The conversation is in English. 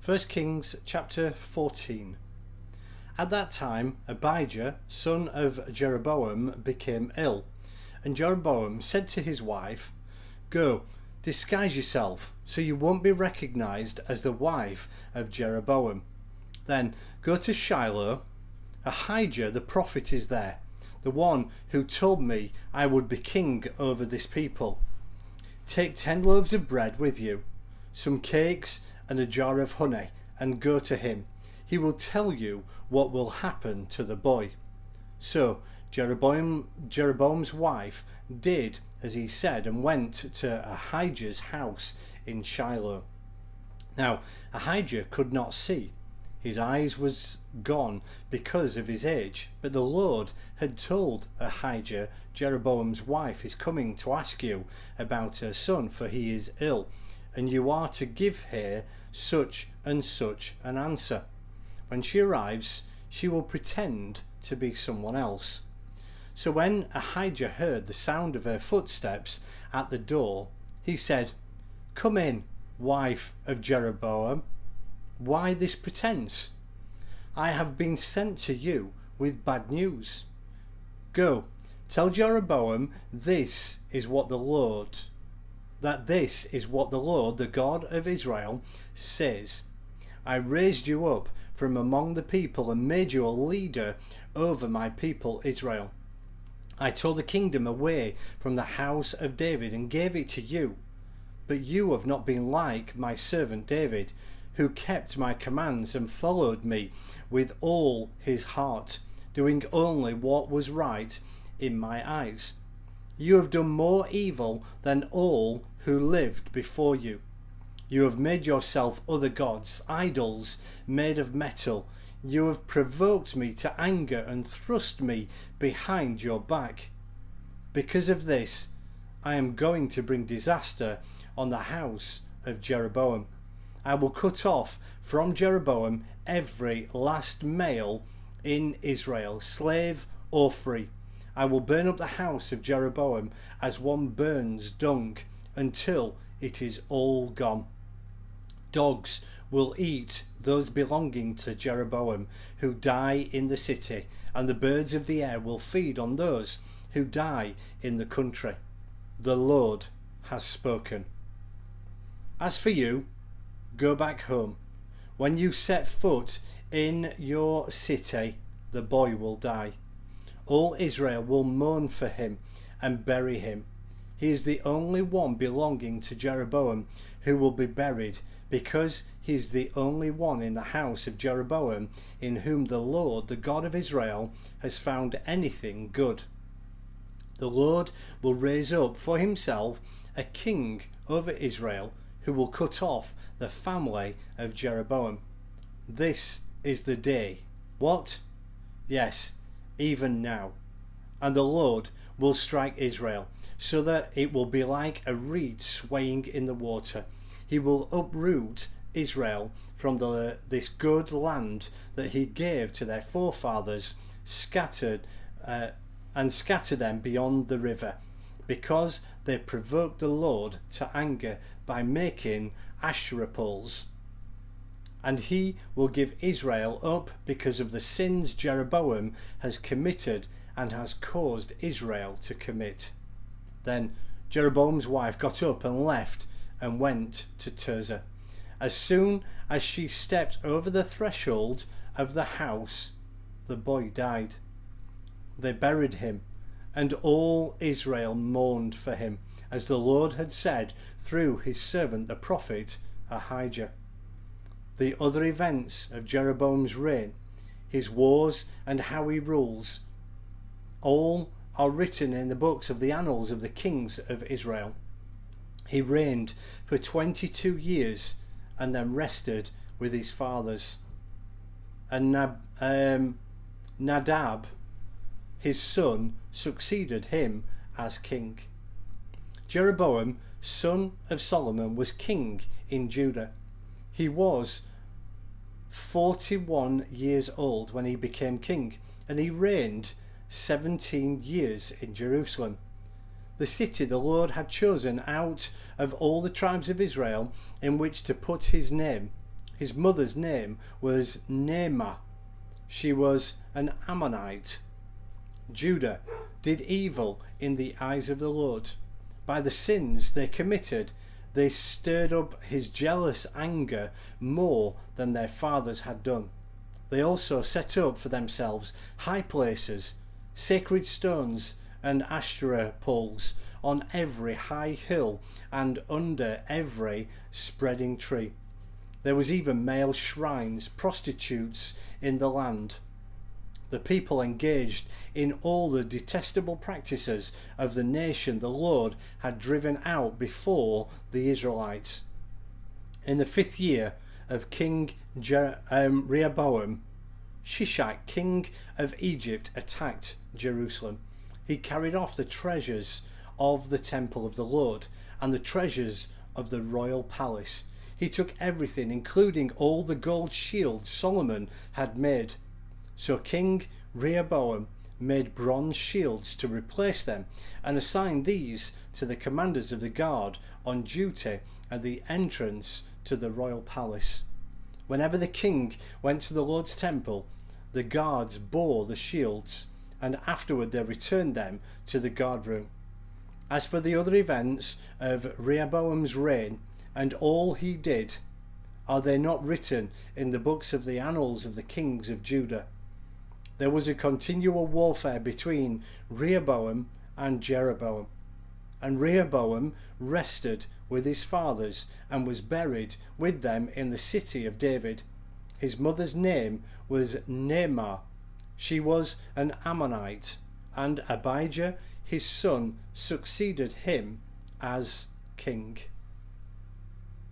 1 Kings chapter 14. At that time Abijah, son of Jeroboam, became ill, and Jeroboam said to his wife, "Go, disguise yourself, so you won't be recognized as the wife of Jeroboam. Then go to Shiloh. Ahijah the prophet is there, the one who told me I would be king over this people. Take 10 loaves of bread with you, some cakes and a jar of honey, and go to him. He will tell you what will happen to the boy." So Jeroboam's wife did as he said and went to Ahijah's house in Shiloh. Now Ahijah could not see. His eyes was gone because of his age, but the Lord had told Ahijah, Jeroboam's wife is coming to ask you about her son, for he is ill, and you are to give her such and such an answer. When she arrives, she will pretend to be someone else. So when Ahijah heard the sound of her footsteps at the door, he said, "Come in, wife of Jeroboam. Why this pretense? I have been sent to you with bad news. Go, tell Jeroboam this is what the Lord, the God of Israel, says. I raised you up from among the people and made you a leader over my people Israel. I tore the kingdom away from the house of David and gave it to you. But you have not been like my servant David, who kept my commands and followed me with all his heart, doing only what was right in my eyes. You have done more evil than all who lived before you. You have made yourself other gods, idols made of metal. You have provoked me to anger and thrust me behind your back. Because of this, I am going to bring disaster on the house of Jeroboam. I will cut off from Jeroboam every last male in Israel, slave or free. I will burn up the house of Jeroboam as one burns dung, until it is all gone. Dogs will eat those belonging to Jeroboam who die in the city, and the birds of the air will feed on those who die in the country. The Lord has spoken. As for you, go back home. When you set foot in your city, the boy will die. All Israel will mourn for him and bury him. He is the only one belonging to Jeroboam who will be buried, because he is the only one in the house of Jeroboam in whom the Lord, the God of Israel, has found anything good. The Lord will raise up for himself a king over Israel who will cut off the family of Jeroboam. This is the day. What? Yes, even now. And the Lord will strike Israel, so that it will be like a reed swaying in the water. He will uproot Israel from this good land that he gave to their forefathers, scatter them beyond the river, because they provoked the Lord to anger by making Asherah poles. And he will give Israel up because of the sins Jeroboam has committed and has caused Israel to commit. Then Jeroboam's wife got up and left and went to Tirzah. As soon as she stepped over the threshold of the house, the boy died. They buried him, and all Israel mourned for him, as the Lord had said through his servant the prophet Ahijah. The other events of Jeroboam's reign, his wars and how he rules, all are written in the books of the annals of the kings of Israel. He reigned for 22 years and then rested with his fathers. And Nadab, his son, succeeded him as king. Jeroboam, son of Solomon, was king in Judah. He was 41 years old when he became king, and he reigned 17 years in Jerusalem, the city the Lord had chosen out of all the tribes of Israel in which to put his name. His mother's name was Naamah. She was an Ammonite. Judah did evil in the eyes of the Lord. By the sins they committed, they stirred up his jealous anger more than their fathers had done. They also set up for themselves high places, sacred stones and Asherah poles on every high hill and under every spreading tree. There was even male shrines, prostitutes in the land. The people engaged in all the detestable practices of the nation the Lord had driven out before the Israelites. In the 5th year of King Rehoboam, Shishak, king of Egypt, attacked Jerusalem. He carried off the treasures of the temple of the Lord and the treasures of the royal palace. He took everything, including all the gold shields Solomon had made. So King Rehoboam made bronze shields to replace them and assigned these to the commanders of the guard on duty at the entrance to the royal palace. Whenever the king went to the Lord's temple, the guards bore the shields, and afterward they returned them to the guardroom. As for the other events of Rehoboam's reign and all he did, are they not written in the books of the annals of the kings of Judah? There was a continual warfare between Rehoboam and Jeroboam, and Rehoboam rested with his fathers and was buried with them in the city of David. His mother's name was Naamah. She was an Ammonite, and Abijah his son succeeded him as king.